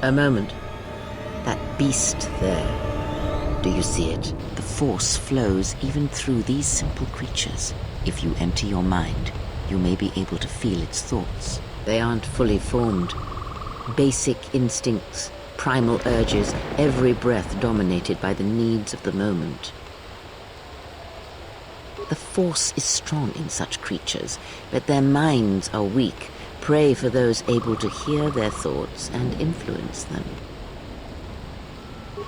A moment. That beast there. Do you see it? The force flows even through these simple creatures. If you empty your mind, you may be able to feel its thoughts. They aren't fully formed. Basic instincts, primal urges, every breath dominated by the needs of the moment. The force is strong in such creatures, but their minds are weak. Pray for those able to hear their thoughts and influence them.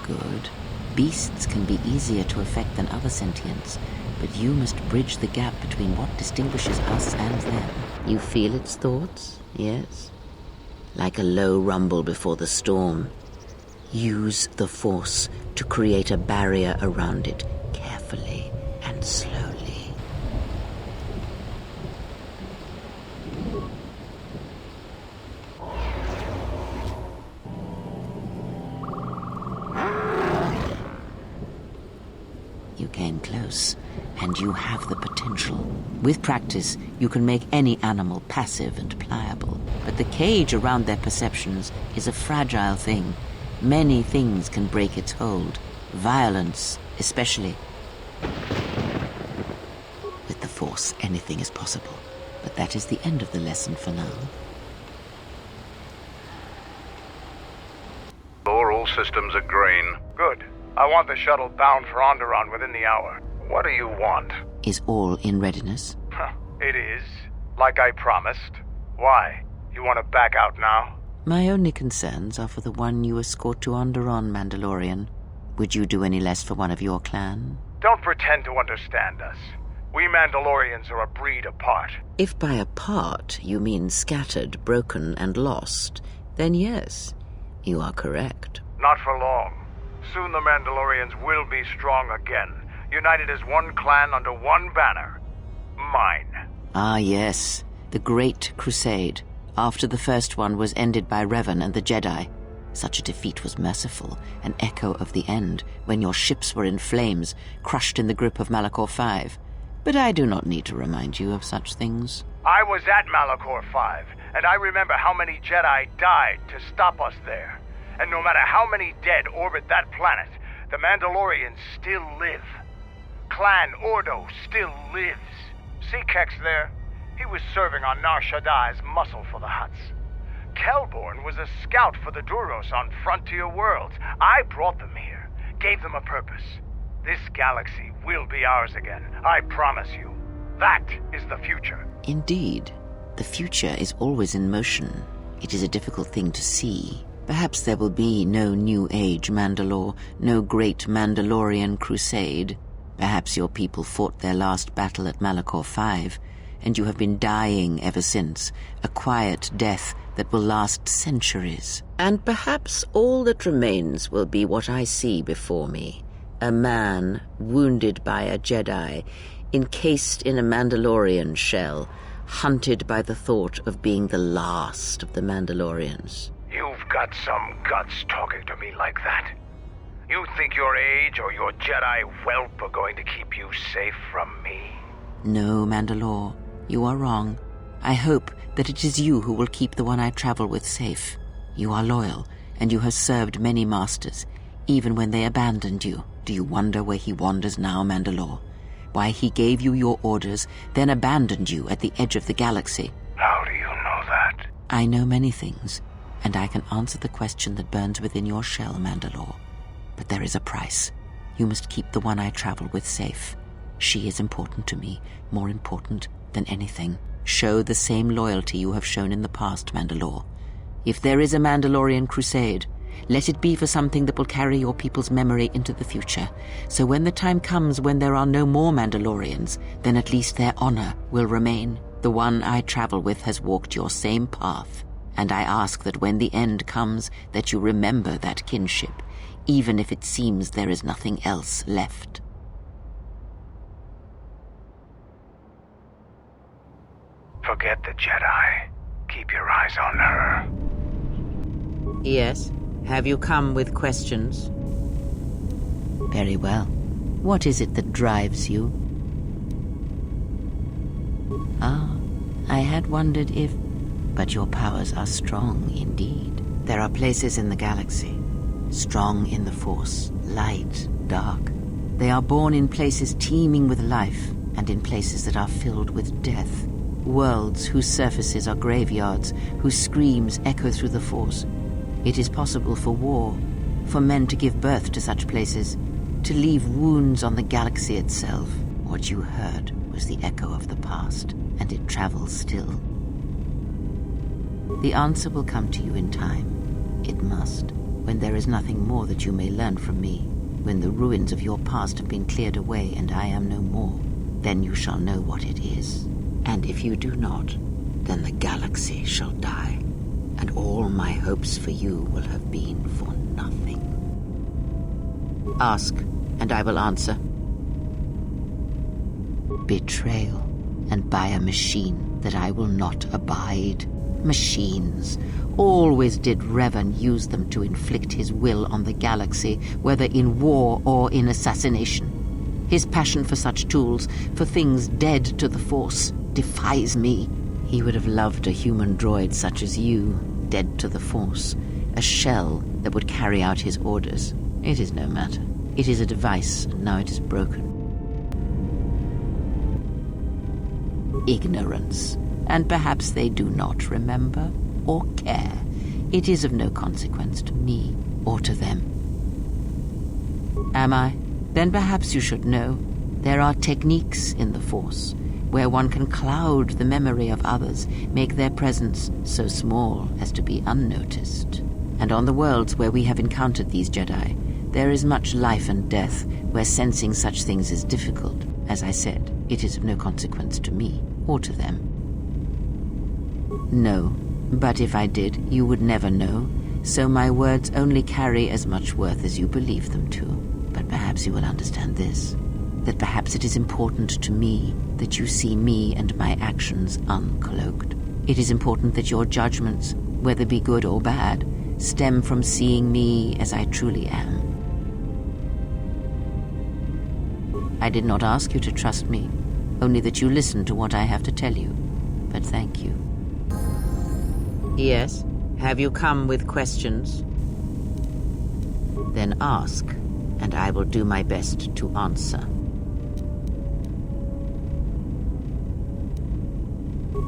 Good. Beasts can be easier to affect than other sentients, but you must bridge the gap between what distinguishes us and them. You feel its thoughts? Yes. Like a low rumble before the storm. Use the force to create a barrier around it, carefully and slowly. You came close, and you have the potential. With practice, you can make any animal passive and pliable. But the cage around their perceptions is a fragile thing. Many things can break its hold. Violence, especially. With the Force, anything is possible. But that is the end of the lesson for now. All systems are green. Good. I want the shuttle bound for Onderon within the hour. What do you want? Is all in readiness? It is. Like I promised. Why? You want to back out now? My only concerns are for the one you escort to Onderon, Mandalorian. Would you do any less for one of your clan? Don't pretend to understand us. We Mandalorians are a breed apart. If by apart you mean scattered, broken, and lost, then yes, you are correct. Not for long. Soon the Mandalorians will be strong again, united as one clan under one banner. Mine. Ah, yes. The Great Crusade, after the first one was ended by Revan and the Jedi. Such a defeat was merciful, an echo of the end, when your ships were in flames, crushed in the grip of Malachor 5. But I do not need to remind you of such things. I was at Malachor 5, and I remember how many Jedi died to stop us there. And no matter how many dead orbit that planet, the Mandalorians still live. Clan Ordo still lives. See Kex there? He was serving on Nar Shaddai's muscle for the Hutts. Kelborn was a scout for the Duros on Frontier Worlds. I brought them here, gave them a purpose. This galaxy will be ours again, I promise you. That is the future. Indeed. The future is always in motion. It is a difficult thing to see. Perhaps there will be no New Age Mandalore, no great Mandalorian crusade. Perhaps your people fought their last battle at Malachor 5, and you have been dying ever since, a quiet death that will last centuries. And perhaps all that remains will be what I see before me. A man wounded by a Jedi, encased in a Mandalorian shell, hunted by the thought of being the last of the Mandalorians. You've got some guts talking to me like that. You think your age or your Jedi whelp are going to keep you safe from me? No, Mandalore, you are wrong. I hope that it is you who will keep the one I travel with safe. You are loyal, and you have served many masters, even when they abandoned you. Do you wonder where he wanders now, Mandalore? Why he gave you your orders, then abandoned you at the edge of the galaxy? How do you know that? I know many things, and I can answer the question that burns within your shell, Mandalore. But there is a price. You must keep the one I travel with safe. She is important to me, more important than anything. Show the same loyalty you have shown in the past, Mandalore. If there is a Mandalorian crusade, let it be for something that will carry your people's memory into the future. So when the time comes when there are no more Mandalorians, then at least their honor will remain. The one I travel with has walked your same path. And I ask that when the end comes, that you remember that kinship, even if it seems there is nothing else left. Forget the Jedi. Keep your eyes on her. Yes? Have you come with questions? Very well. What is it that drives you? Ah, I had wondered if... But your powers are strong indeed. There are places in the galaxy, strong in the Force, light, dark. They are born in places teeming with life, and in places that are filled with death. Worlds whose surfaces are graveyards, whose screams echo through the Force. It is possible for war, for men to give birth to such places, to leave wounds on the galaxy itself. What you heard was the echo of the past, and it travels still. The answer will come to you in time. It must, when there is nothing more that you may learn from me, when the ruins of your past have been cleared away and I am no more, then you shall know what it is. And if you do not, then the galaxy shall die, and all my hopes for you will have been for nothing. Ask, and I will answer. Betrayal, and by a machine that I will not abide. Machines. Always did Revan use them to inflict his will on the galaxy, whether in war or in assassination. His passion for such tools, for things dead to the Force, defies me. He would have loved a human droid such as you, dead to the Force, a shell that would carry out his orders. It is no matter. It is a device, and now it is broken. Ignorance. And perhaps they do not remember or care. It is of no consequence to me or to them. Am I? Then perhaps you should know there are techniques in the Force where one can cloud the memory of others, make their presence so small as to be unnoticed. And on the worlds where we have encountered these Jedi, there is much life and death where sensing such things is difficult. As I said, it is of no consequence to me or to them. No, but if I did, you would never know, so my words only carry as much worth as you believe them to. But perhaps you will understand this, that perhaps it is important to me that you see me and my actions uncloaked. It is important that your judgments, whether be good or bad, stem from seeing me as I truly am. I did not ask you to trust me, only that you listen to what I have to tell you. But thank you. Yes? Have you come with questions? Then ask, and I will do my best to answer.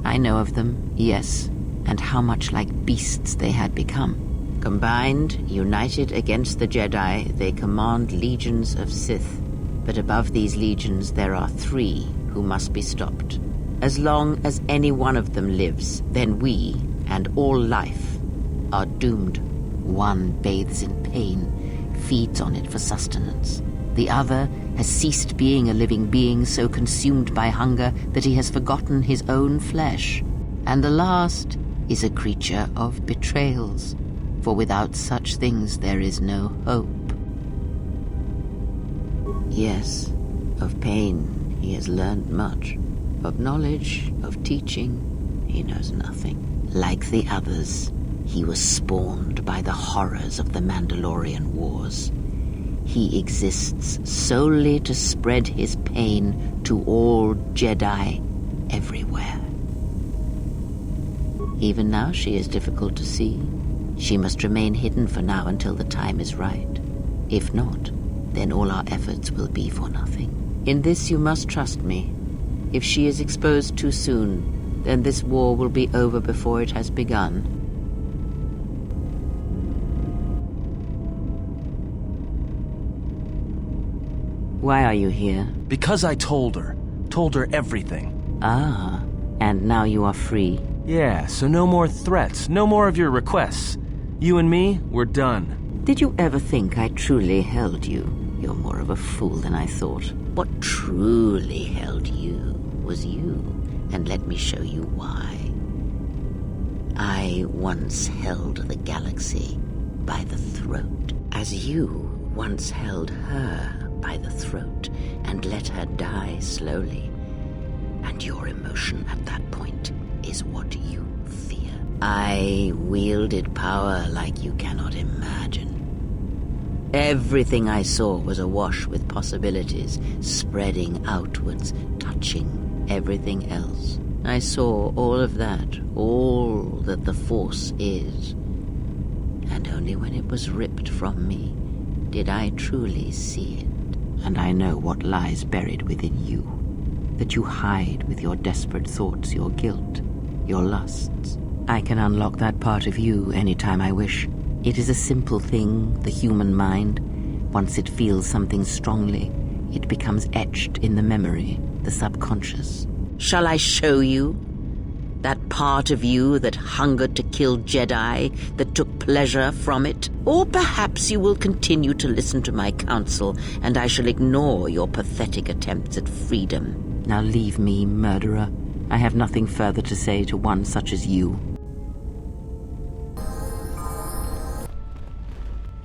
I know of them, yes, and how much like beasts they had become. Combined, united against the Jedi, they command legions of Sith. But above these legions there are 3 who must be stopped. As long as any one of them lives, then we, and all life, are doomed. One bathes in pain, feeds on it for sustenance. The other has ceased being a living being, so consumed by hunger that he has forgotten his own flesh. And the last is a creature of betrayals, for without such things there is no hope. Yes, of pain he has learned much. Of knowledge, of teaching, he knows nothing. Like the others, he was spawned by the horrors of the Mandalorian wars. He exists solely to spread his pain to all Jedi everywhere. Even now she is difficult to see. She must remain hidden for now until the time is right. If not, then all our efforts will be for nothing. In this you must trust me. If she is exposed too soon, then this war will be over before it has begun. Why are you here? Because I told her everything. Ah, and now you are free. Yeah, so no more threats, no more of your requests. You and me, we're done. Did you ever think I truly held you? You're more of a fool than I thought. What truly held you was you, and let me show you why. I once held the galaxy by the throat, as you once held her by the throat and let her die slowly. And your emotion at that point is what you fear. I wielded power like you cannot imagine. Everything I saw was awash with possibilities, spreading outwards, touching everything else. I saw all of that, all that the Force is. and only when it was ripped from me did I truly see it. And I know what lies buried within you, that you hide with your desperate thoughts, your guilt, your lusts. I can unlock that part of you anytime I wish. It is a simple thing, the human mind. Once it feels something strongly, it becomes etched in the memory, the subconscious. Shall I show you? That part of you that hungered to kill Jedi, that took pleasure from it? Or perhaps you will continue to listen to my counsel, and I shall ignore your pathetic attempts at freedom. Now leave me, murderer. I have nothing further to say to one such as you.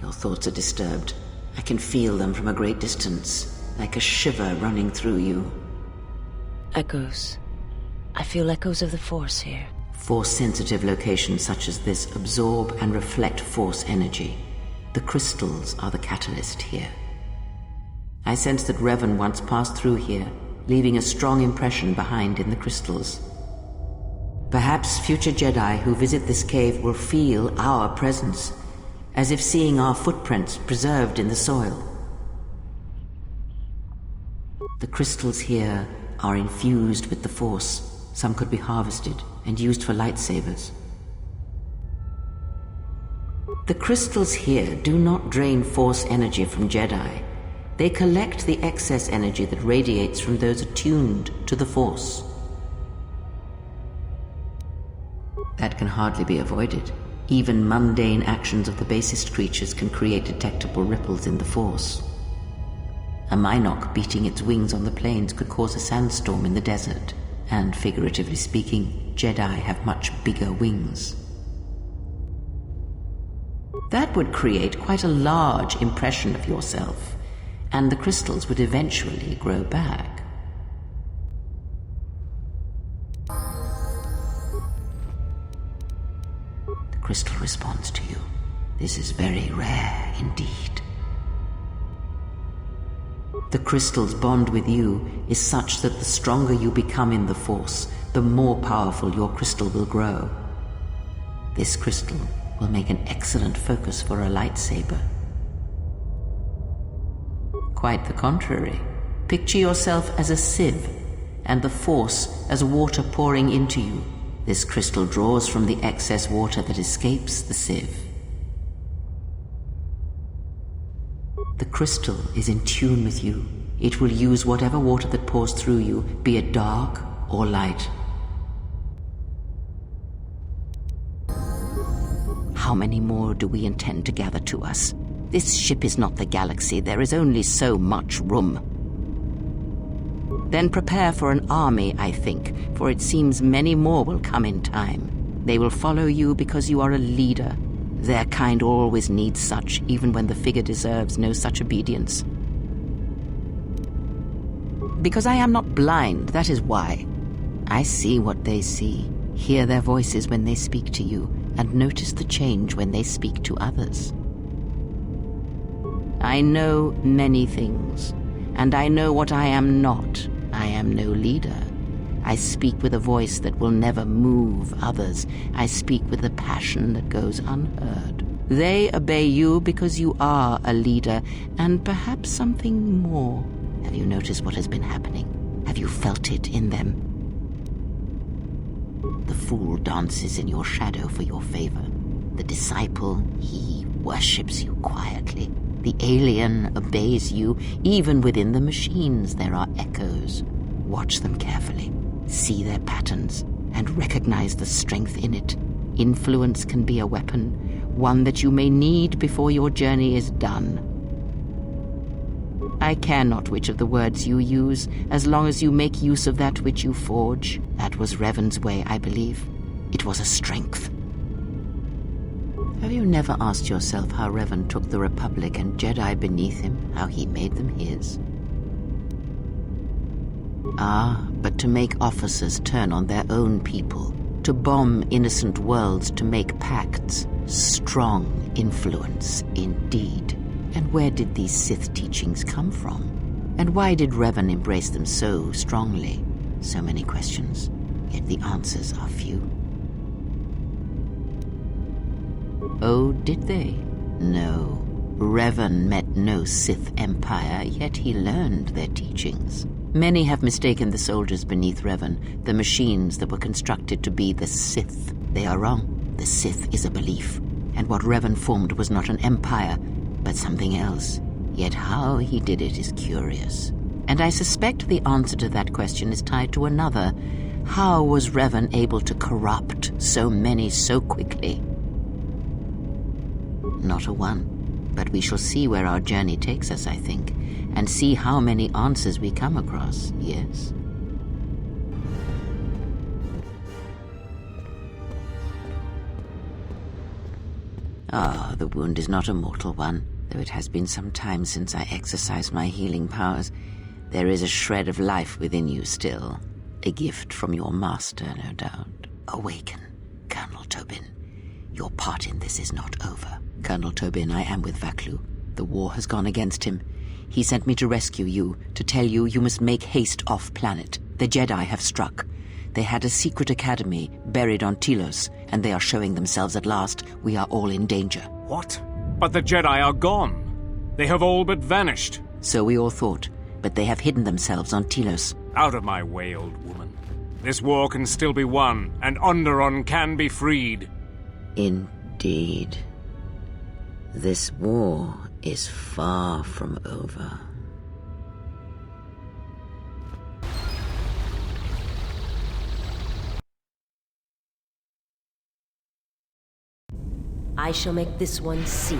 Your thoughts are disturbed. I can feel them from a great distance, like a shiver running through you. Echoes. I feel echoes of the Force here. Force-sensitive locations such as this absorb and reflect Force energy. The crystals are the catalyst here. I sense that Revan once passed through here, leaving a strong impression behind in the crystals. Perhaps future Jedi who visit this cave will feel our presence, as if seeing our footprints preserved in the soil. The crystals here are infused with the Force. Some could be harvested and used for lightsabers. The crystals here do not drain Force energy from Jedi. They collect the excess energy that radiates from those attuned to the Force. That can hardly be avoided. Even mundane actions of the basest creatures can create detectable ripples in the Force. A Minok beating its wings on the plains could cause a sandstorm in the desert. And figuratively speaking, Jedi have much bigger wings. That would create quite a large impression of yourself, and the crystals would eventually grow back. The crystal responds to you. This is very rare indeed. The crystal's bond with you is such that the stronger you become in the Force, the more powerful your crystal will grow. This crystal will make an excellent focus for a lightsaber. Quite the contrary. Picture yourself as a sieve, and the Force as water pouring into you. This crystal draws from the excess water that escapes the sieve. The crystal is in tune with you. It will use whatever water that pours through you, be it dark or light. How many more do we intend to gather to us? This ship is not the galaxy. There is only so much room. Then prepare for an army, I think, for it seems many more will come in time. They will follow you because you are a leader. Their kind always needs such, even when the figure deserves no such obedience. Because I am not blind, that is why. I see what they see, hear their voices when they speak to you, and notice the change when they speak to others. I know many things, and I know what I am not. I am no leader. I speak with a voice that will never move others. I speak with a passion that goes unheard. They obey you because you are a leader, and perhaps something more. Have you noticed what has been happening? Have you felt it in them? The fool dances in your shadow for your favor. The disciple, he worships you quietly. The alien obeys you. Even within the machines there are echoes. Watch them carefully. See their patterns, and recognize the strength in it. Influence can be a weapon, one that you may need before your journey is done. I care not which of the words you use, as long as you make use of that which you forge. That was Revan's way, I believe. It was a strength. Have you never asked yourself how Revan took the Republic and Jedi beneath him, how he made them his? Ah, but to make officers turn on their own people, to bomb innocent worlds, to make pacts. Strong influence, indeed. And where did these Sith teachings come from? And why did Revan embrace them so strongly? So many questions, yet the answers are few. Oh, did they? No. Revan met no Sith empire, yet he learned their teachings. Many have mistaken the soldiers beneath Revan, the machines that were constructed to be the Sith. They are wrong. The Sith is a belief, and what Revan formed was not an empire, but something else. Yet how he did it is curious. And I suspect the answer to that question is tied to another. How was Revan able to corrupt so many so quickly? Not a one. But we shall see where our journey takes us, I think, and see how many answers we come across, yes? Ah, the wound is not a mortal one, though it has been some time since I exercised my healing powers. There is a shred of life within you still. A gift from your master, no doubt. Awaken, Colonel Tobin. Your part in this is not over. Colonel Tobin, I am with Vaklu. The war has gone against him. He sent me to rescue you, to tell you you must make haste off-planet. The Jedi have struck. They had a secret academy buried on Telos, and they are showing themselves at last. We are all in danger. What? But the Jedi are gone. They have all but vanished. So we all thought, but they have hidden themselves on Telos. Out of my way, old woman. This war can still be won, and Onderon can be freed. Indeed. This war is far from over. I shall make this one see.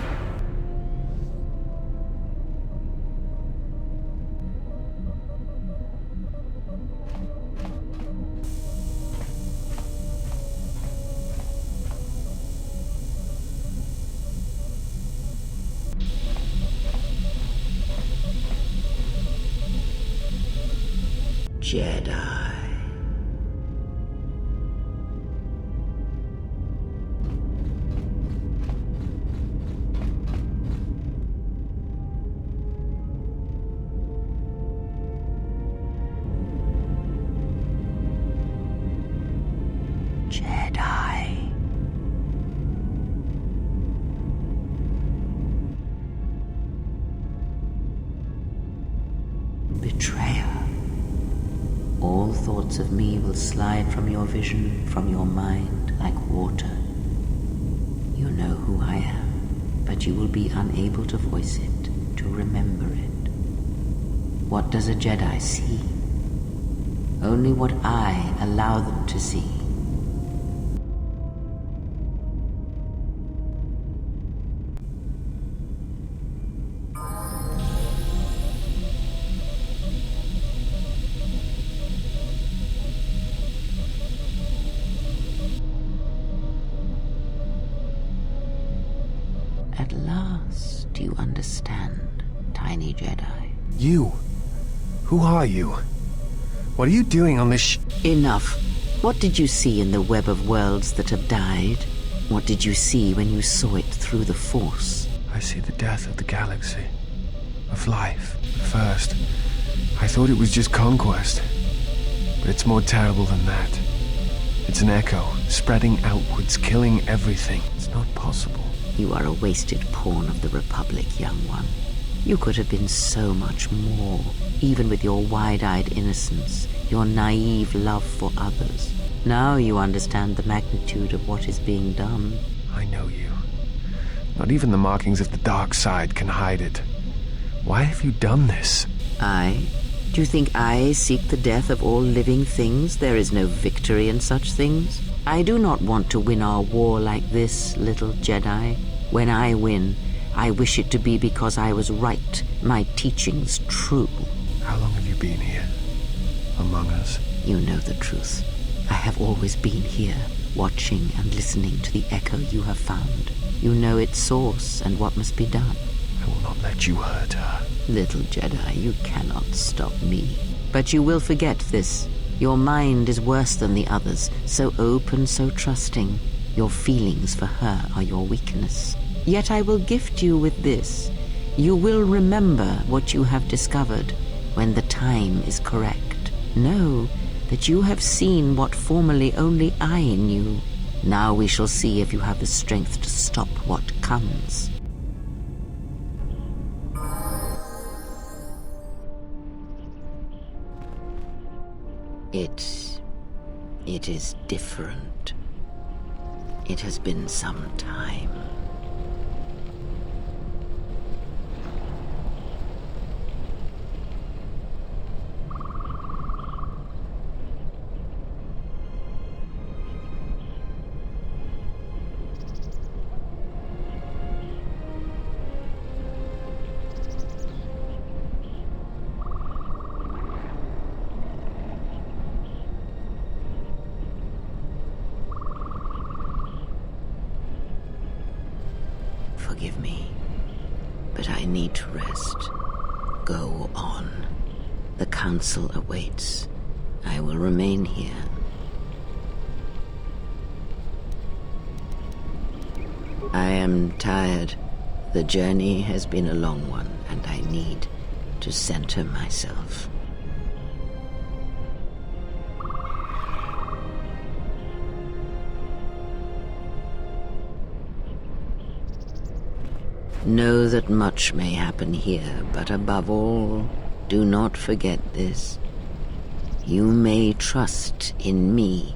Jedi. Jedi. Betrayer. All thoughts of me will slide from your vision, from your mind, like water. You know who I am, but you will be unable to voice it, to remember it. What does a Jedi see? Only what I allow them to see. At last, you understand, tiny Jedi. You? Who are you? What are you doing on this Enough. What did you see in the web of worlds that have died? What did you see when you saw it through the Force? I see the death of the galaxy. Of life. At first, I thought it was just conquest. But it's more terrible than that. It's an echo, spreading outwards, killing everything. It's not possible. You are a wasted pawn of the Republic, young one. You could have been so much more, even with your wide-eyed innocence, your naive love for others. Now you understand the magnitude of what is being done. I know you. Not even the markings of the dark side can hide it. Why have you done this? I? Do you think I seek the death of all living things? There is no victory in such things. I do not want to win our war like this, little Jedi. When I win, I wish it to be because I was right, my teachings true. How long have you been here? Among us? You know the truth. I have always been here, watching and listening to the echo you have found. You know its source and what must be done. I will not let you hurt her. Little Jedi, you cannot stop me. But you will forget this. Your mind is worse than the others, so open, so trusting. Your feelings for her are your weakness. Yet I will gift you with this. You will remember what you have discovered when the time is correct. Know that you have seen what formerly only I knew. Now we shall see if you have the strength to stop what comes. It is different. It has been some time. Forgive me, but I need to rest. Go on. The council awaits. I will remain here. I am tired. The journey has been a long one, and I need to center myself. Know that much may happen here, but above all, do not forget this. You may trust in me.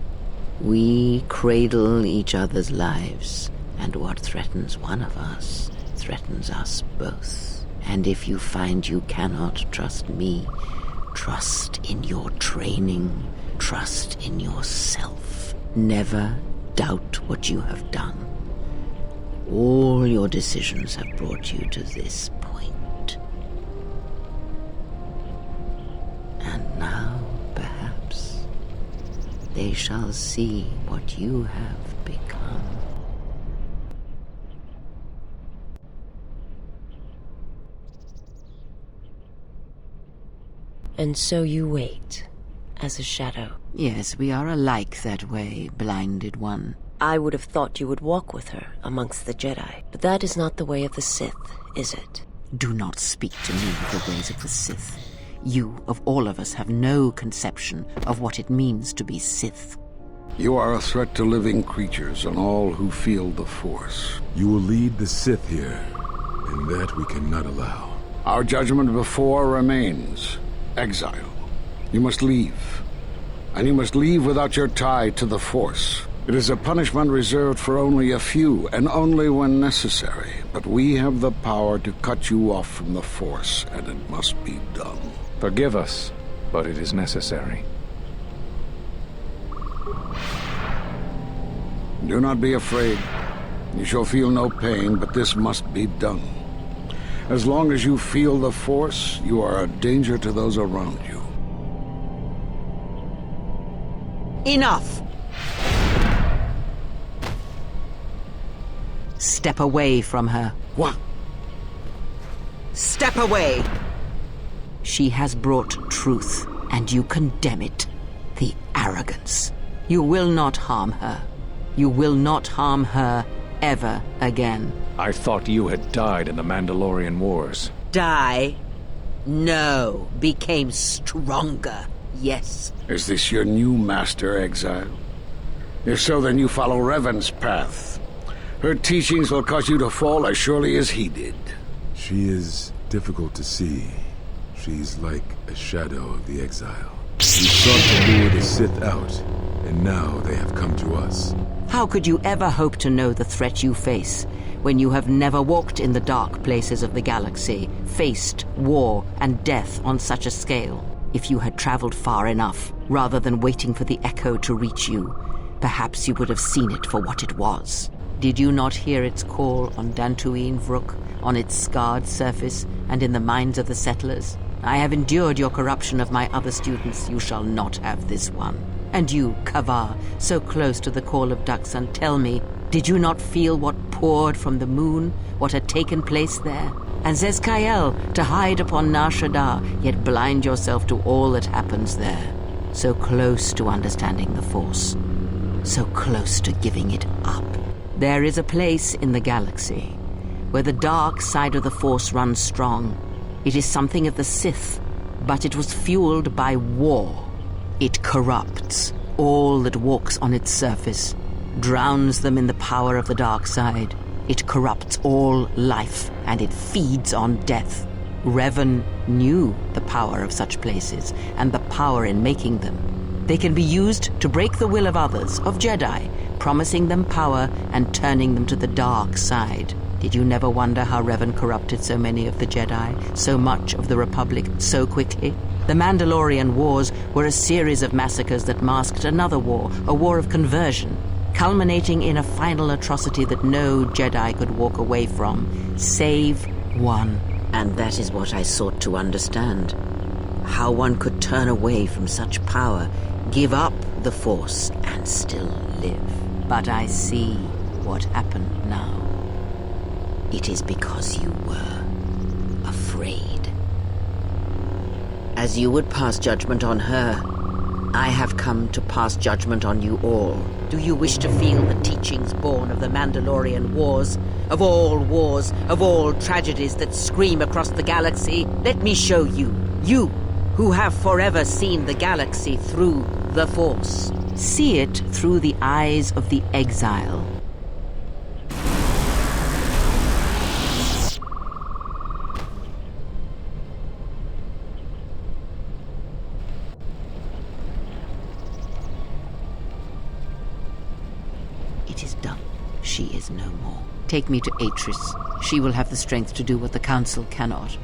We cradle each other's lives, and what threatens one of us threatens us both. And if you find you cannot trust me, trust in your training, trust in yourself. Never doubt what you have done. All your decisions have brought you to this point. And now, perhaps, they shall see what you have become. And so you wait, as a shadow. Yes, we are alike that way, blinded one. I would have thought you would walk with her amongst the Jedi, but that is not the way of the Sith, is it? Do not speak to me of the ways of the Sith. You, of all of us, have no conception of what it means to be Sith. You are a threat to living creatures and all who feel the Force. You will lead the Sith here, and that we cannot allow. Our judgment before remains. Exile. You must leave. And you must leave without your tie to the Force. It is a punishment reserved for only a few, and only when necessary. But we have the power to cut you off from the Force, and it must be done. Forgive us, but it is necessary. Do not be afraid. You shall feel no pain, but this must be done. As long as you feel the Force, you are a danger to those around you. Enough! Step away from her. What? Step away! She has brought truth, and you condemn it. The arrogance. You will not harm her. You will not harm her ever again. I thought you had died in the Mandalorian Wars. Die? No. Became stronger. Yes. Is this your new master, Exile? If so, then you follow Revan's path. Her teachings will cause you to fall as surely as he did. She is difficult to see. She's like a shadow of the Exile. We sought to lure the Sith out, and now they have come to us. How could you ever hope to know the threat you face when you have never walked in the dark places of the galaxy, faced war and death on such a scale? If you had traveled far enough, rather than waiting for the echo to reach you, perhaps you would have seen it for what it was. Did you not hear its call on Dantooine Vrook, on its scarred surface, and in the minds of the settlers? I have endured your corruption of my other students. You shall not have this one. And you, Kavar, so close to the call of Daxan, tell me, did you not feel what poured from the moon, what had taken place there? And Zezkael, to hide upon Nar Shaddaa, yet blind yourself to all that happens there. So close to understanding the Force. So close to giving it up. There is a place in the galaxy where the dark side of the Force runs strong. It is something of the Sith, but it was fueled by war. It corrupts all that walks on its surface. drowns them in the power of the dark side. It corrupts all life, and it feeds on death. Revan knew the power of such places, and the power in making them. They can be used to break the will of others, of Jedi, promising them power and turning them to the dark side. Did you never wonder how Revan corrupted so many of the Jedi, so much of the Republic, so quickly? The Mandalorian Wars were a series of massacres that masked another war, a war of conversion, culminating in a final atrocity that no Jedi could walk away from. Save one. And that is what I sought to understand. How one could turn away from such power, give up the Force, and still live. But I see what happened now. It is because you were afraid. As you would pass judgment on her, I have come to pass judgment on you all. Do you wish to feel the teachings born of the Mandalorian Wars? Of all tragedies that scream across the galaxy? Let me show you. You, who have forever seen the galaxy through the Force. See it through the eyes of the exile. It is done. She is no more. Take me to Atris. She will have the strength to do what the Council cannot.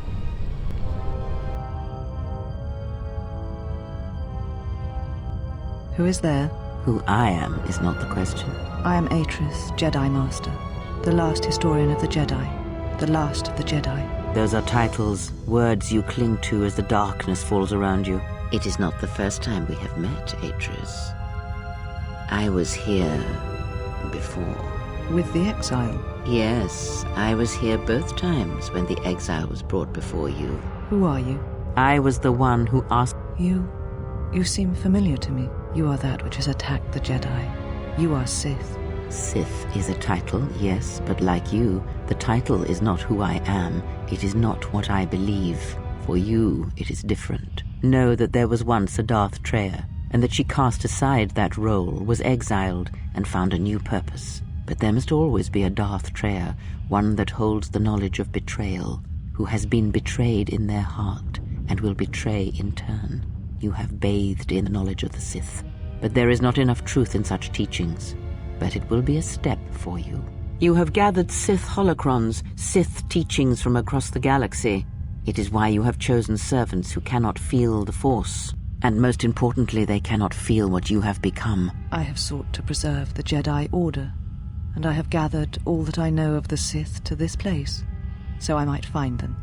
Who is there? Who I am is not the question. I am Atris, Jedi Master, the last historian of the Jedi, the last of the Jedi. Those are titles, words you cling to as the darkness falls around you. It is not the first time we have met, Atris. I was here before. With the exile? Yes, I was here both times when the exile was brought before you. Who are you? I was the one who asked... You seem familiar to me. You are that which has attacked the Jedi. You are Sith. Sith is a title, yes, but like you, the title is not who I am. It is not what I believe. For you, it is different. Know that there was once a Darth Kreia, and that she cast aside that role, was exiled, and found a new purpose. But there must always be a Darth Kreia, one that holds the knowledge of betrayal, who has been betrayed in their heart, and will betray in turn. You have bathed in the knowledge of the Sith, but there is not enough truth in such teachings. But it will be a step for you. You have gathered Sith holocrons, Sith teachings from across the galaxy. It is why you have chosen servants who cannot feel the Force. And most importantly, they cannot feel what you have become. I have sought to preserve the Jedi Order, and I have gathered all that I know of the Sith to this place, so I might find them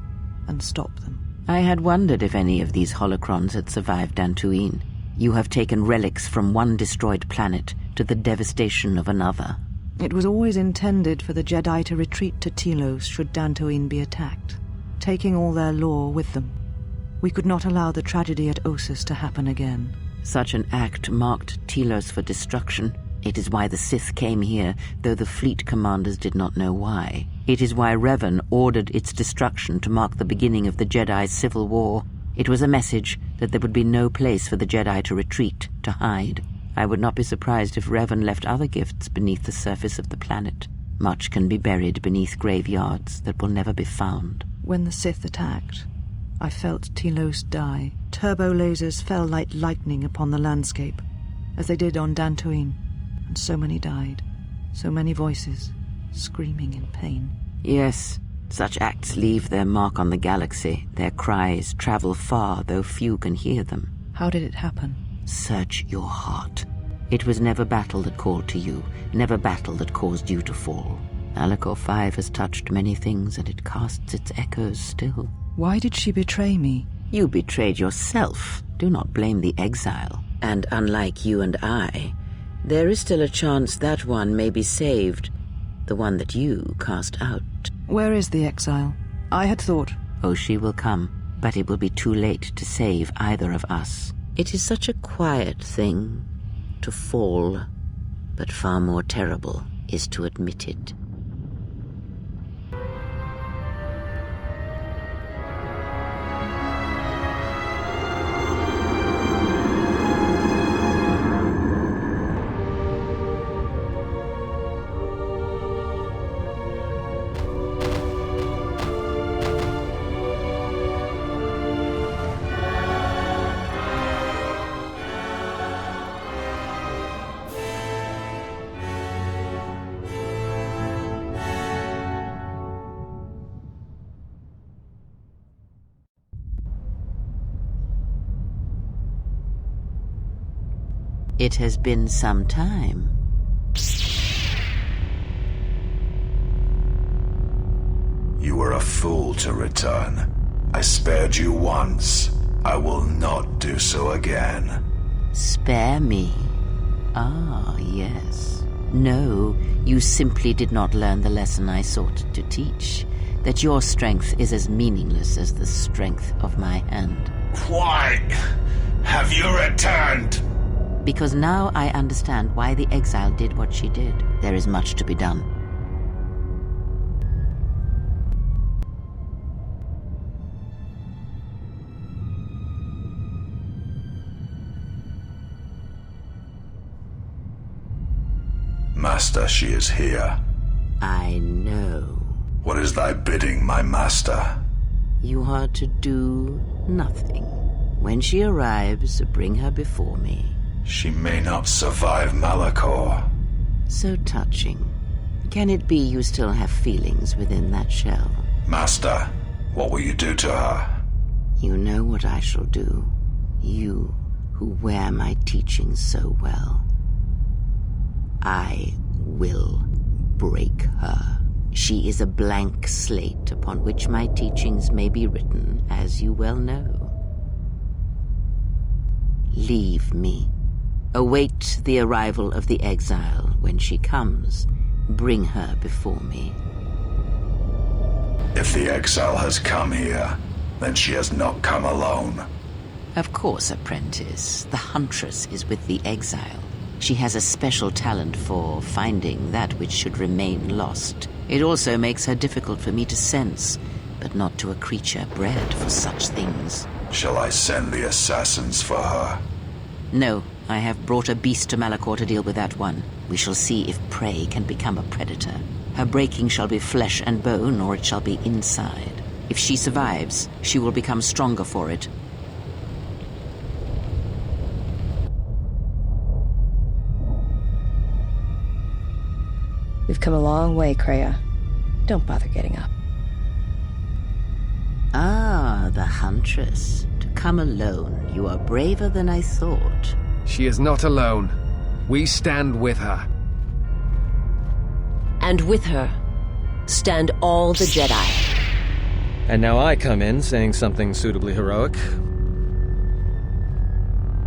and stop them. I had wondered if any of these holocrons had survived Dantooine. You have taken relics from one destroyed planet to the devastation of another. It was always intended for the Jedi to retreat to Telos should Dantooine be attacked, taking all their lore with them. We could not allow the tragedy at Ossus to happen again. Such an act marked Telos for destruction. It is why the Sith came here, though the fleet commanders did not know why. It is why Revan ordered its destruction to mark the beginning of the Jedi's civil war. It was a message that there would be no place for the Jedi to retreat, to hide. I would not be surprised if Revan left other gifts beneath the surface of the planet. Much can be buried beneath graveyards that will never be found. When the Sith attacked, I felt Telos die. Turbo lasers fell like lightning upon the landscape, as they did on Dantooine, and so many died. So many voices, screaming in pain. Yes, such acts leave their mark on the galaxy. Their cries travel far, though few can hear them. How did it happen? Search your heart. It was never battle that called to you, never battle that caused you to fall. Malachor 5 has touched many things, and it casts its echoes still. Why did she betray me? You betrayed yourself. Do not blame the exile. And unlike you and I, there is still a chance that one may be saved. The one that you cast out. Where is the exile? I had thought... Oh, she will come, but it will be too late to save either of us. It is such a quiet thing to fall, but far more terrible is to admit it. It has been some time. You were a fool to return. I spared you once. I will not do so again. Spare me? Ah, yes. No, you simply did not learn the lesson I sought to teach. That your strength is as meaningless as the strength of my hand. Why have you returned? Because now I understand why the exile did what she did. There is much to be done. Master, she is here. I know. What is thy bidding, my master? You are to do nothing. When she arrives, bring her before me. She may not survive Malachor. So touching. Can it be you still have feelings within that shell? Master, what will you do to her? You know what I shall do. You, who wear my teachings so well. I will break her. She is a blank slate upon which my teachings may be written, as you well know. Leave me. Await the arrival of the exile. When she comes, bring her before me. If the exile has come here, then she has not come alone. Of course, apprentice. The huntress is with the exile. She has a special talent for finding that which should remain lost. It also makes her difficult for me to sense, but not to a creature bred for such things. Shall I send the assassins for her? No, I have brought a beast to Malachor to deal with that one. We shall see if prey can become a predator. Her breaking shall be flesh and bone, or it shall be inside. If she survives, she will become stronger for it. We've come a long way, Kreia. Don't bother getting up. Ah, the huntress. To come alone, you are braver than I thought. She is not alone. We stand with her. And with her, stand all the Jedi. And now I come in saying something suitably heroic.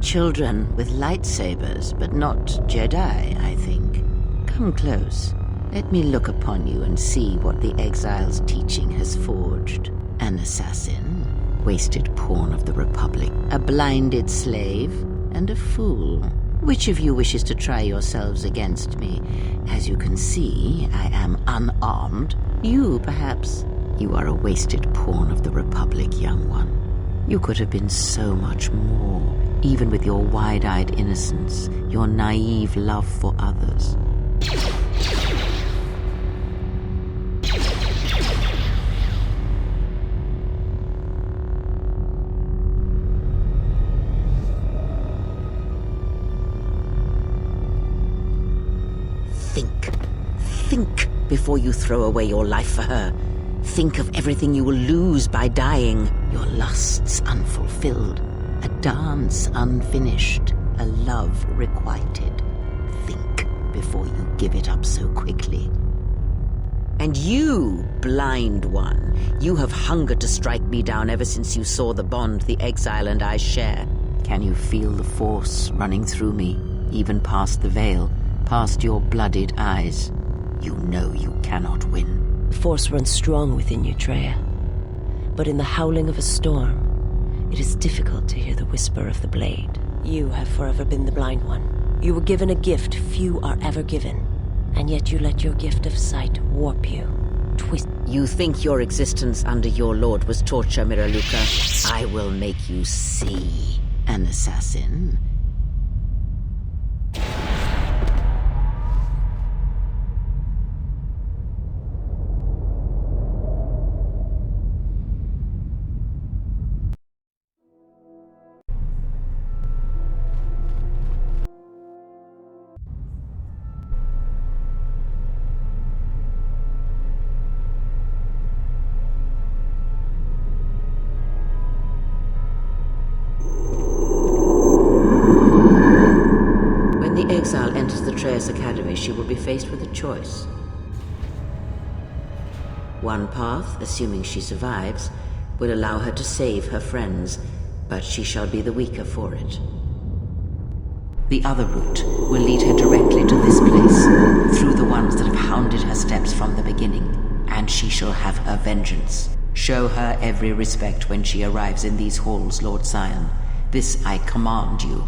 Children with lightsabers, but not Jedi, I think. Come close. Let me look upon you and see what the exile's teaching has forged. An assassin, wasted pawn of the Republic, a blinded slave, and a fool. Which of you wishes to try yourselves against me? As you can see, I am unarmed. You, perhaps. You are a wasted pawn of the Republic, young one. You could have been so much more, even with your wide-eyed innocence, your naive love for others. Think before you throw away your life for her. Think of everything you will lose by dying. Your lusts unfulfilled, a dance unfinished, a love requited. Think before you give it up so quickly. And you, blind one, you have hungered to strike me down ever since you saw the bond the exile and I share. Can you feel the force running through me, even past the veil, past your blooded eyes? You know you cannot win. The force runs strong within you, Kreia. But in the howling of a storm, it is difficult to hear the whisper of the blade. You have forever been the blind one. You were given a gift few are ever given, and yet you let your gift of sight warp you, twist. You think your existence under your lord was torture, Miraluka? I will make you see, an assassin. enters the Traeus Academy, she will be faced with a choice. One path, assuming she survives, will allow her to save her friends, but she shall be the weaker for it. The other route will lead her directly to this place, through the ones that have hounded her steps from the beginning, and she shall have her vengeance. Show her every respect when she arrives in these halls, Lord Scion. This I command you.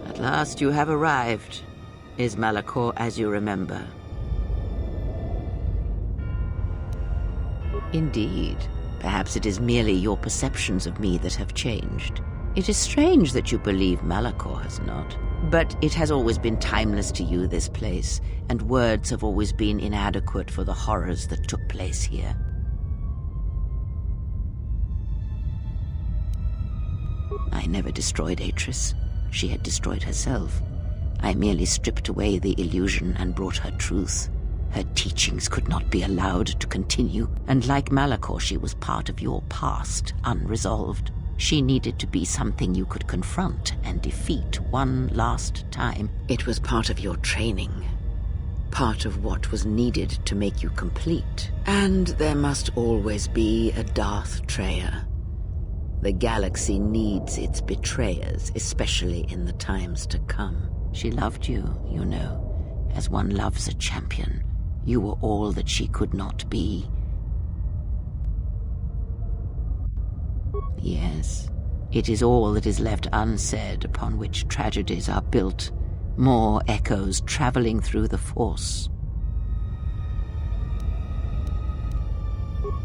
At last you have arrived. Is Malachor as you remember? Indeed. Perhaps it is merely your perceptions of me that have changed. It is strange that you believe Malachor has not. But it has always been timeless to you, this place, and words have always been inadequate for the horrors that took place here. I never destroyed Atris. She had destroyed herself. I merely stripped away the illusion and brought her truth. Her teachings could not be allowed to continue, and like Malachor, she was part of your past, unresolved. She needed to be something you could confront and defeat one last time. It was part of your training, part of what was needed to make you complete. And there must always be a Darth Treya. The galaxy needs its betrayers, especially in the times to come. She loved you, you know, as one loves a champion. You were all that she could not be. Yes, it is all that is left unsaid upon which tragedies are built. More echoes traveling through the Force.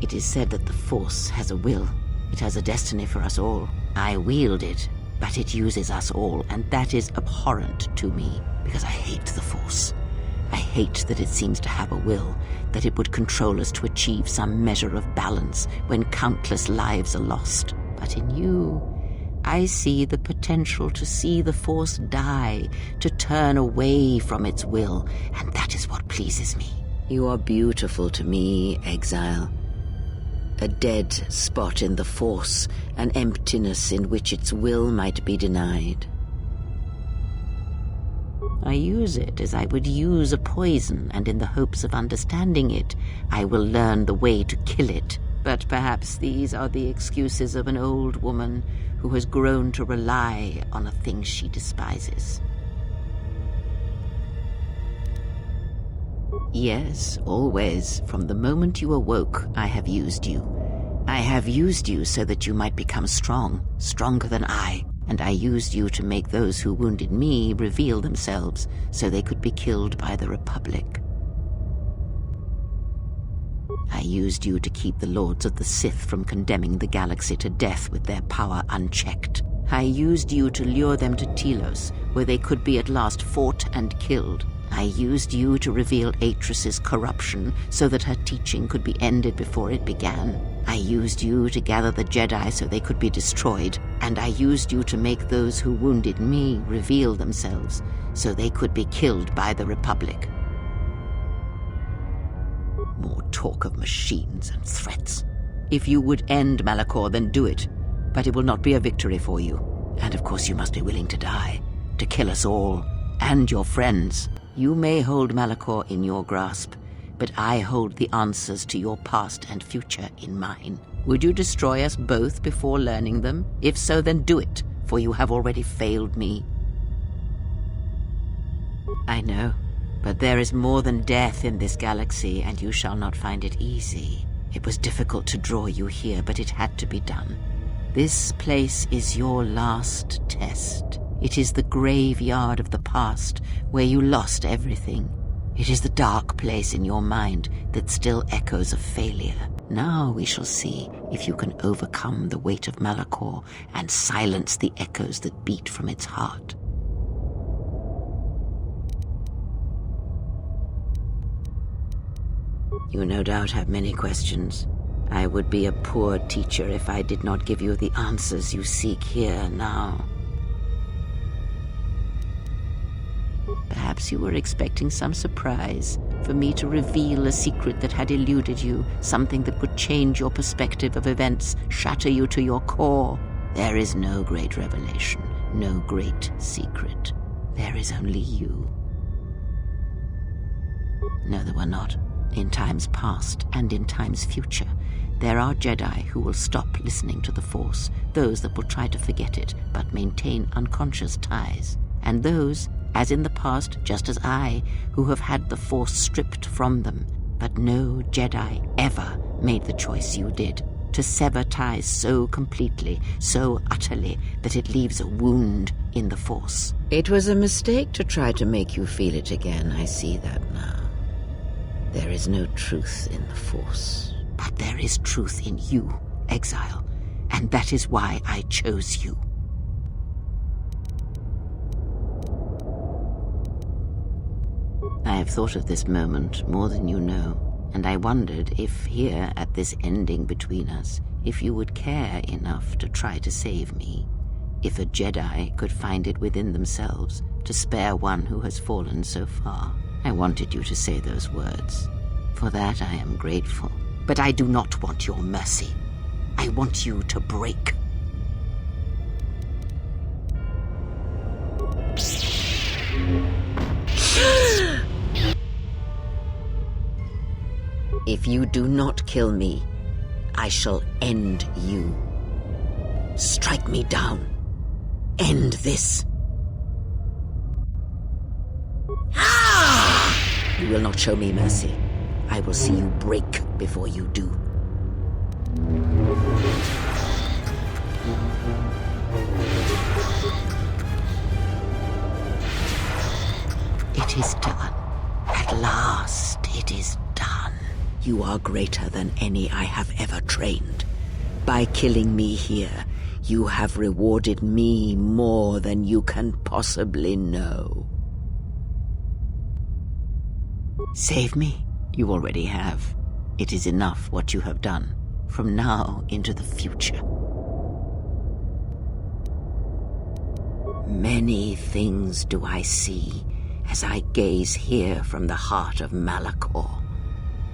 It is said that the Force has a will. It has a destiny for us all. I wield it, but it uses us all, and that is abhorrent to me, because I hate the Force. I hate that it seems to have a will, that it would control us to achieve some measure of balance when countless lives are lost. But in you, I see the potential to see the Force die, to turn away from its will, and that is what pleases me. You are beautiful to me, Exile. A dead spot in the Force, an emptiness in which its will might be denied. I use it as I would use a poison, and in the hopes of understanding it, I will learn the way to kill it. But perhaps these are the excuses of an old woman who has grown to rely on a thing she despises. Yes, always. From the moment you awoke, I have used you. I have used you so that you might become strong, stronger than I. And I used you to make those who wounded me reveal themselves so they could be killed by the Republic. I used you to keep the Lords of the Sith from condemning the galaxy to death with their power unchecked. I used you to lure them to Telos, where they could be at last fought and killed. I used you to reveal Atris's corruption so that her teaching could be ended before it began. I used you to gather the Jedi so they could be destroyed, and I used you to make those who wounded me reveal themselves so they could be killed by the Republic. More talk of machines and threats. If you would end Malachor, then do it, but it will not be a victory for you. And of course you must be willing to die, to kill us all, and your friends. You may hold Malachor in your grasp, but I hold the answers to your past and future in mine. Would you destroy us both before learning them? If so, then do it, for you have already failed me. I know, but there is more than death in this galaxy, and you shall not find it easy. It was difficult to draw you here, but it had to be done. This place is your last test. It is the graveyard of the past, where you lost everything. It is the dark place in your mind that still echoes of failure. Now we shall see if you can overcome the weight of Malachor and silence the echoes that beat from its heart. You no doubt have many questions. I would be a poor teacher if I did not give you the answers you seek here now. Perhaps Perhaps you were expecting some surprise, for me to reveal a secret that had eluded you, something that would change your perspective of events, shatter you to your core. There is no great revelation, no great secret. There is only you. No, there were not. In times past and in times future, there are Jedi who will stop listening to the Force, those that will try to forget it but maintain unconscious ties, and those, as in the past, just as I, who have had the Force stripped from them. But no Jedi ever made the choice you did, to sever ties so completely, so utterly, that it leaves a wound in the Force. It was a mistake to try to make you feel it again. I see that now. There is no truth in the Force. But there is truth in you, Exile, and that is why I chose you. I have thought of this moment more than you know, and I wondered if here at this ending between us, if you would care enough to try to save me, if a Jedi could find it within themselves to spare one who has fallen so far. I wanted you to say those words. For that I am grateful. But I do not want your mercy. I want you to break. If you do not kill me, I shall end you. Strike me down. End this. You will not show me mercy. I will see you break before you do. It is done. At last, it is done. You are greater than any I have ever trained. By killing me here, you have rewarded me more than you can possibly know. Save me? You already have. It is enough what you have done, from now into the future. Many things do I see as I gaze here from the heart of Malachor.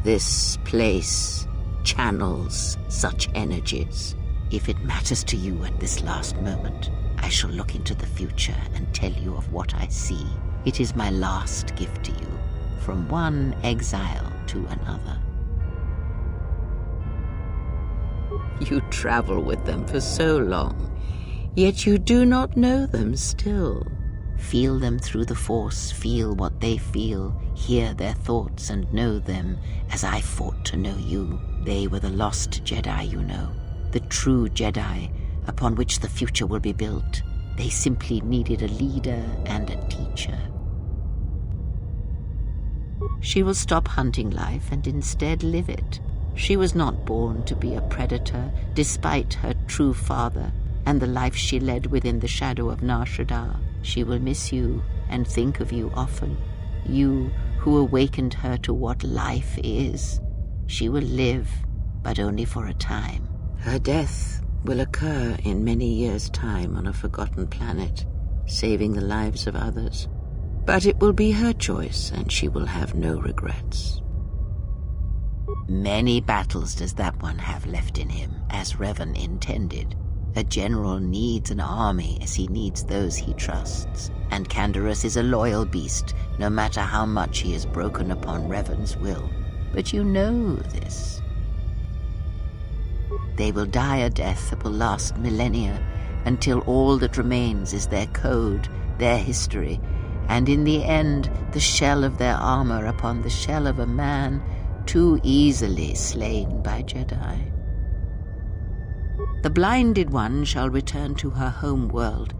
This place channels such energies. If it matters to you at this last moment, I shall look into the future and tell you of what I see. It is my last gift to you, from one exile to another. You travel with them for so long, yet you do not know them still. Feel them through the Force, feel what they feel, hear their thoughts and know them as I fought to know you. They were the lost Jedi, you know, the true Jedi upon which the future will be built. They simply needed a leader and a teacher. She will stop hunting life and instead live it. She was not born to be a predator, despite her true father and the life she led within the shadow of Nar Shaddaa. She will miss you and think of you often. You who awakened her to what life is. She will live, but only for a time. Her death will occur in many years' time on a forgotten planet, saving the lives of others. But it will be her choice, and she will have no regrets. Many battles does that one have left in him, as Revan intended. A general needs an army as he needs those he trusts, and Canderous is a loyal beast, no matter how much he has broken upon Revan's will. But you know this. They will die a death that will last millennia, until all that remains is their code, their history, and in the end, the shell of their armor upon the shell of a man too easily slain by Jedi. The blinded one shall return to her home world,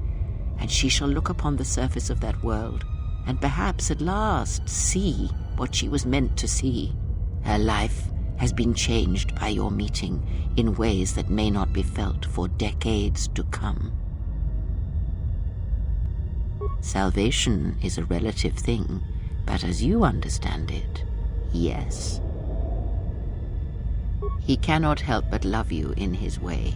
and she shall look upon the surface of that world, and perhaps at last see what she was meant to see. Her life has been changed by your meeting in ways that may not be felt for decades to come. Salvation is a relative thing, but as you understand it, yes. He cannot help but love you in his way.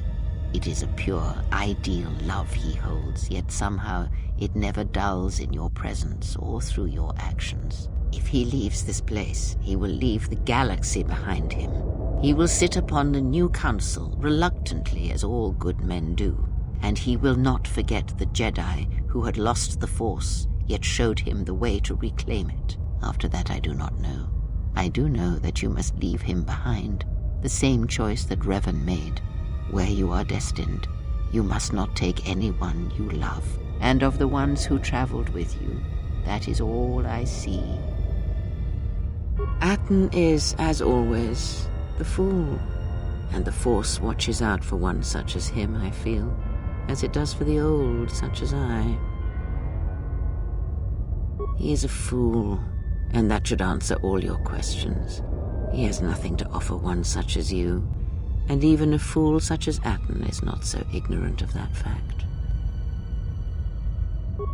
It is a pure, ideal love he holds, yet somehow it never dulls in your presence or through your actions. If he leaves this place, he will leave the galaxy behind him. He will sit upon the new council, reluctantly as all good men do, and he will not forget the Jedi who had lost the Force, yet showed him the way to reclaim it. After that I do not know. I do know that you must leave him behind, the same choice that Revan made. Where you are destined, you must not take anyone you love, and of the ones who traveled with you, that is all I see. Aton is, as always, the fool, and the Force watches out for one such as him, I feel, as it does for the old such as I. He is a fool, and that should answer all your questions. He has nothing to offer one such as you, and even a fool such as Aton is not so ignorant of that fact.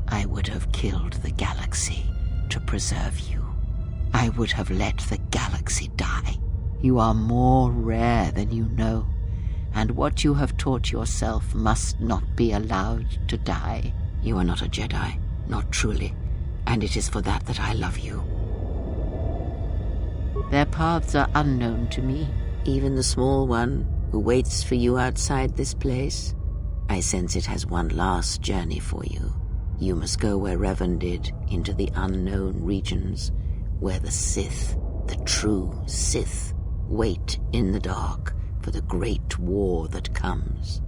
I would have killed the galaxy to preserve you. I would have let the galaxy die. You are more rare than you know, and what you have taught yourself must not be allowed to die. You are not a Jedi, not truly, and it is for that that I love you. Their paths are unknown to me, even the small one who waits for you outside this place. I sense it has one last journey for you. You must go where Revan did, into the unknown regions, where the Sith, the true Sith, wait in the dark for the great war that comes.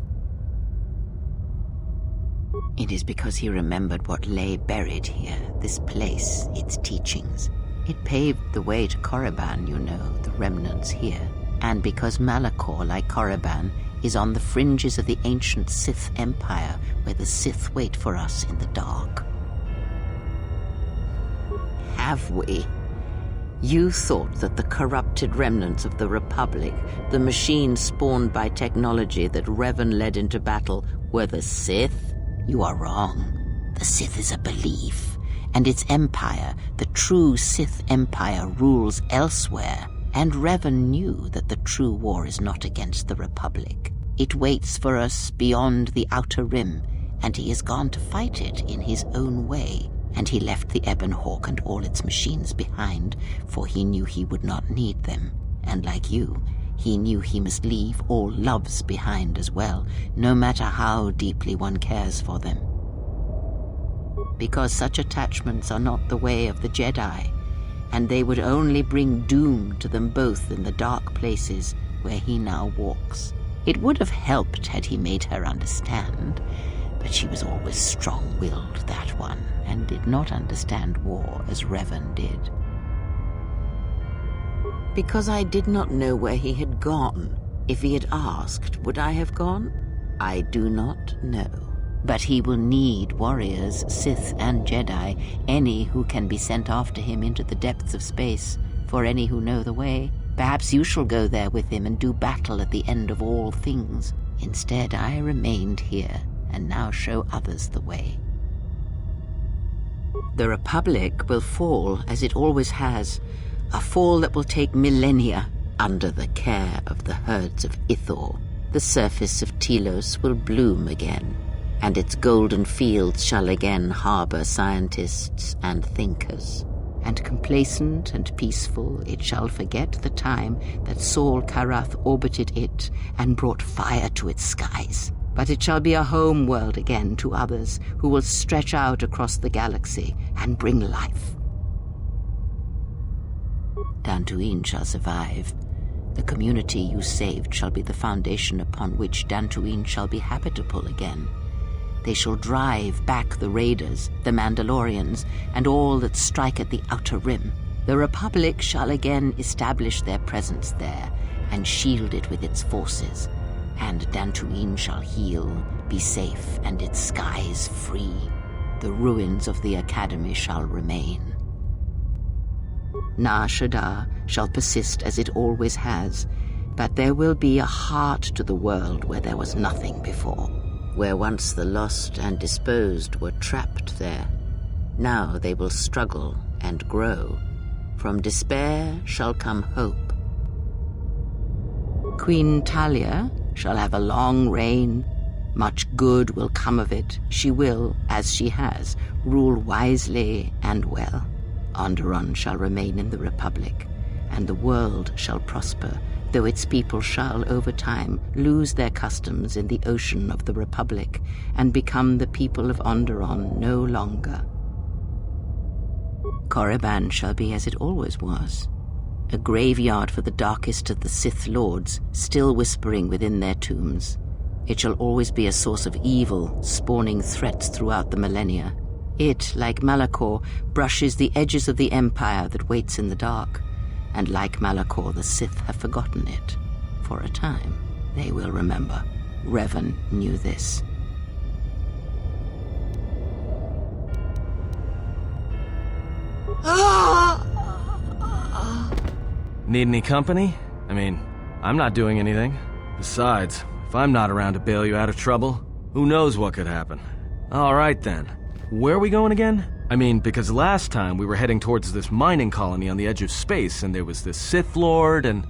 It is because he remembered what lay buried here, this place, its teachings. It paved the way to Korriban, you know, the remnants here. And because Malachor, like Korriban, is on the fringes of the ancient Sith Empire, where the Sith wait for us in the dark. Have we? You thought that the corrupted remnants of the Republic, the machines spawned by technology that Revan led into battle, were the Sith? You are wrong. The Sith is a belief, and its empire, the true Sith Empire, rules elsewhere. And Revan knew that the true war is not against the Republic. It waits for us beyond the Outer Rim, and he has gone to fight it in his own way. And he left the Ebon Hawk and all its machines behind, for he knew he would not need them. And like you, he knew he must leave all loves behind as well, no matter how deeply one cares for them. Because such attachments are not the way of the Jedi, and they would only bring doom to them both in the dark places where he now walks. It would have helped had he made her understand, but she was always strong-willed, that one, and did not understand war as Revan did. Because I did not know where he had gone. If he had asked, would I have gone? I do not know. But he will need warriors, Sith and Jedi, any who can be sent after him into the depths of space, for any who know the way. Perhaps you shall go there with him and do battle at the end of all things. Instead, I remained here, and now show others the way. The Republic will fall, as it always has, a fall that will take millennia under the care of the herds of Ithor. The surface of Telos will bloom again, and its golden fields shall again harbor scientists and thinkers. And complacent and peaceful, it shall forget the time that Saul Karath orbited it and brought fire to its skies. But it shall be a home world again to others who will stretch out across the galaxy and bring life. Dantooine shall survive. The community you saved shall be the foundation upon which Dantooine shall be habitable again. They shall drive back the raiders, the Mandalorians, and all that strike at the Outer Rim. The Republic shall again establish their presence there, and shield it with its forces. And Dantooine shall heal, be safe, and its skies free. The ruins of the Academy shall remain. Nar Shaddaa shall persist as it always has, but there will be a heart to the world where there was nothing before. Where once the lost and disposed were trapped there, now they will struggle and grow. From despair shall come hope. Queen Talia, shall have a long reign. Much good will come of it. She will, as she has, rule wisely and well. Onderon shall remain in the Republic, and the world shall prosper, though its people shall, over time, lose their customs in the ocean of the Republic, and become the people of Onderon no longer. Korriban shall be as it always was, a graveyard for the darkest of the Sith Lords, still whispering within their tombs. It shall always be a source of evil, spawning threats throughout the millennia. It, like Malachor, brushes the edges of the Empire that waits in the dark. And like Malachor, the Sith have forgotten it. For a time, they will remember. Revan knew this. Need any company? I mean, I'm not doing anything. Besides, if I'm not around to bail you out of trouble, who knows what could happen. All right then. Where are we going again? I mean, because last time we were heading towards this mining colony on the edge of space, and there was this Sith Lord, and